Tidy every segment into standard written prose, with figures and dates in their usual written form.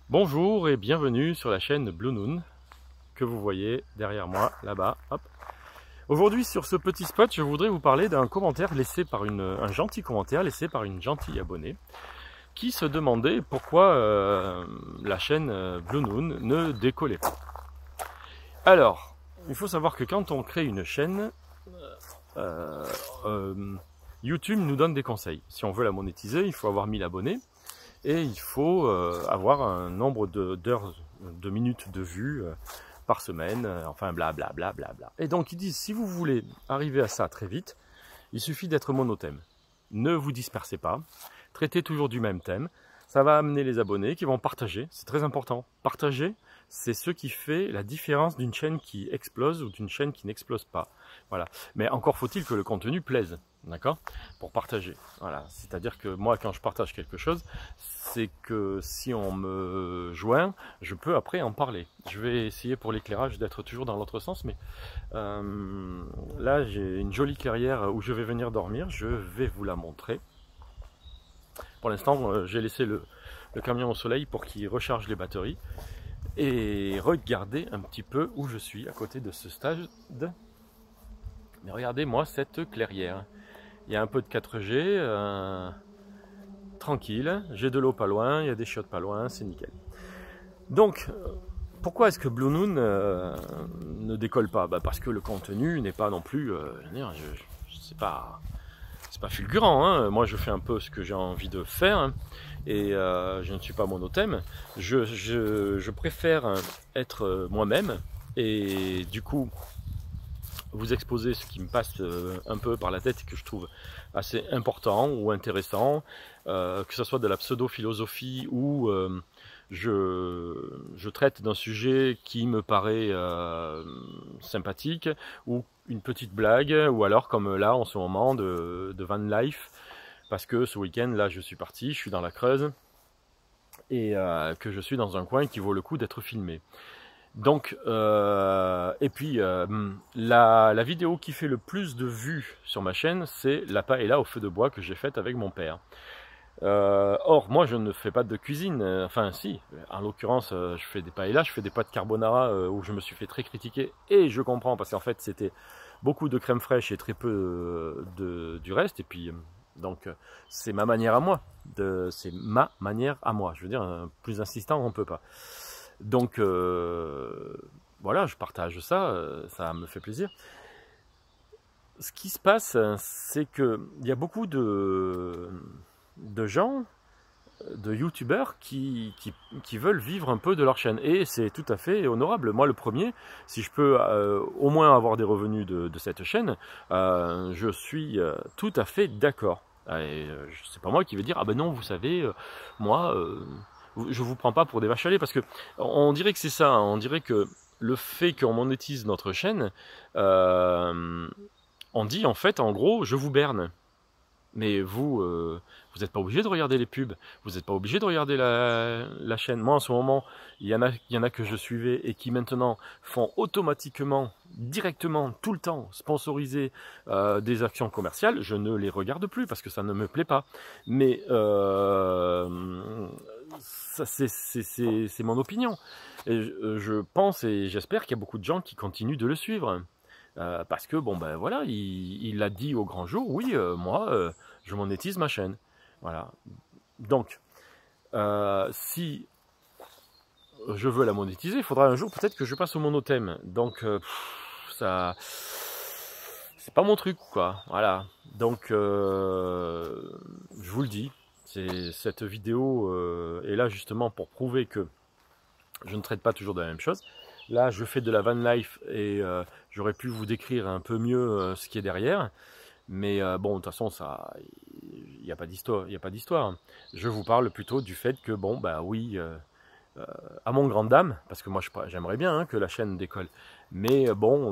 Bonjour et bienvenue sur la chaîne Blue Noon que vous voyez derrière moi là-bas. Aujourd'hui sur ce petit spot, je voudrais vous parler d'un commentaire laissé par un gentil commentaire laissé par une gentille abonnée qui se demandait pourquoi la chaîne Blue Noon ne décollait pas. Alors, il faut savoir que quand on crée une chaîne, YouTube nous donne des conseils. Si on veut la monétiser, il faut avoir 1000 abonnés. Et il faut avoir un nombre d'heures, de minutes de vue par semaine, enfin blablabla. Et donc ils disent, si vous voulez arriver à ça très vite, il suffit d'être monothème. Ne vous dispersez pas, traitez toujours du même thème. Ça va amener les abonnés qui vont partager, c'est très important. Partager, c'est ce qui fait la différence d'une chaîne qui explose ou d'une chaîne qui n'explose pas. Voilà. Mais encore faut-il que le contenu plaise, d'accord? Pour partager. Voilà. C'est-à-dire que moi, quand je partage quelque chose, c'est que si on me joint, je peux après en parler. Je vais essayer pour l'éclairage d'être toujours dans l'autre sens, mais là j'ai une jolie clairière où je vais venir dormir, je vais vous la montrer. Pour l'instant, j'ai laissé le camion au soleil pour qu'il recharge les batteries. Et regardez un petit peu où je suis à côté de ce stade. Mais regardez-moi cette clairière. Il y a un peu de 4G, tranquille, j'ai de l'eau pas loin, il y a des chiottes pas loin, c'est nickel. Donc, pourquoi est-ce que Blue Noon ne décolle pas? Parce que le contenu n'est pas non plus, c'est pas fulgurant, hein. Moi je fais un peu ce que j'ai envie de faire, hein, et je ne suis pas monothème. Je préfère être moi-même et du coup vous exposer ce qui me passe un peu par la tête et que je trouve assez important ou intéressant, que ce soit de la pseudo-philosophie ou je traite d'un sujet qui me paraît sympathique, ou une petite blague, ou alors comme là en ce moment de van life, parce que ce week-end là je suis parti, je suis dans la Creuse, et que je suis dans un coin qui vaut le coup d'être filmé. Donc, et puis la vidéo qui fait le plus de vues sur ma chaîne, c'est la paella au feu de bois que j'ai faite avec mon père. Or, moi je ne fais pas de cuisine, enfin si, en l'occurrence je fais des paellas, je fais des pâtes carbonara où je me suis fait très critiquer, et je comprends parce qu'en fait c'était beaucoup de crème fraîche et très peu du reste, et puis donc c'est ma manière à moi, c'est ma manière à moi, je veux dire, plus insistant on peut pas. Donc voilà, je partage ça, ça me fait plaisir. Ce qui se passe, c'est qu'il y a beaucoup de gens, de youtubeurs qui veulent vivre un peu de leur chaîne, et c'est tout à fait honorable. Moi le premier, si je peux au moins avoir des revenus de cette chaîne, je suis tout à fait d'accord. C'est pas moi qui vais dire ah ben non, vous savez, moi je vous prends pas pour des vaches à lait, parce que on dirait que c'est ça, hein. On dirait que le fait qu'on monétise notre chaîne, on dit en fait en gros je vous berne. Mais vous, vous n'êtes pas obligé de regarder les pubs, vous n'êtes pas obligé de regarder la chaîne. Moi en ce moment, il y en a que je suivais et qui maintenant font automatiquement, directement, tout le temps, sponsoriser des actions commerciales. Je ne les regarde plus parce que ça ne me plaît pas. Mais ça c'est mon opinion. Et je pense et j'espère qu'il y a beaucoup de gens qui continuent de le suivre. Parce que bon ben voilà, il a dit au grand jour, oui, moi je monétise ma chaîne. Voilà. Donc si je veux la monétiser, il faudra un jour peut-être que je passe au monothème. Donc ça, c'est pas mon truc quoi. Voilà. Donc je vous le dis, cette vidéo est là justement pour prouver que je ne traite pas toujours de la même chose. Là, je fais de la van life et j'aurais pu vous décrire un peu mieux ce qui est derrière. Mais bon, de toute façon, il n'y a pas d'histoire. Je vous parle plutôt du fait que, bon, bah oui, à mon grande dame, parce que moi j'aimerais bien hein, que la chaîne décolle, mais bon,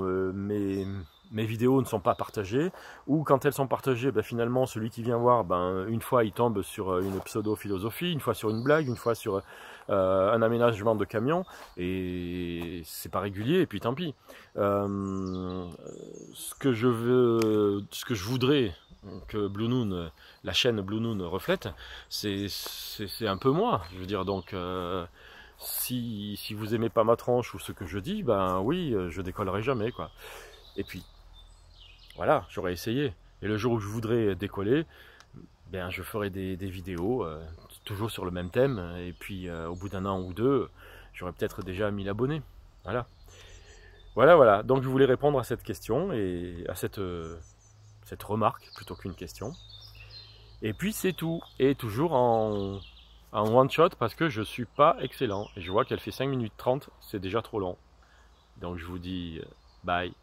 mes vidéos ne sont pas partagées, ou quand elles sont partagées, ben, finalement celui qui vient voir, ben, une fois il tombe sur une pseudo-philosophie, une fois sur une blague, une fois sur un aménagement de camion, et c'est pas régulier, et puis tant pis. Ce que je voudrais que Blue Noon, la chaîne Blue Noon reflète, c'est un peu moi, je veux dire, donc Si vous aimez pas ma tronche ou ce que je dis, ben oui, je décollerai jamais, quoi. Et puis, voilà, j'aurais essayé. Et le jour où je voudrais décoller, ben, je ferai des vidéos, toujours sur le même thème. Et puis, au bout d'un an ou deux, j'aurai peut-être déjà 1000 abonnés. Voilà. Voilà. Donc, je voulais répondre à cette question et à cette remarque plutôt qu'une question. Et puis, c'est tout. Et toujours en one shot parce que je suis pas excellent. Et je vois qu'elle fait 5 minutes 30, c'est déjà trop long. Donc, je vous dis bye.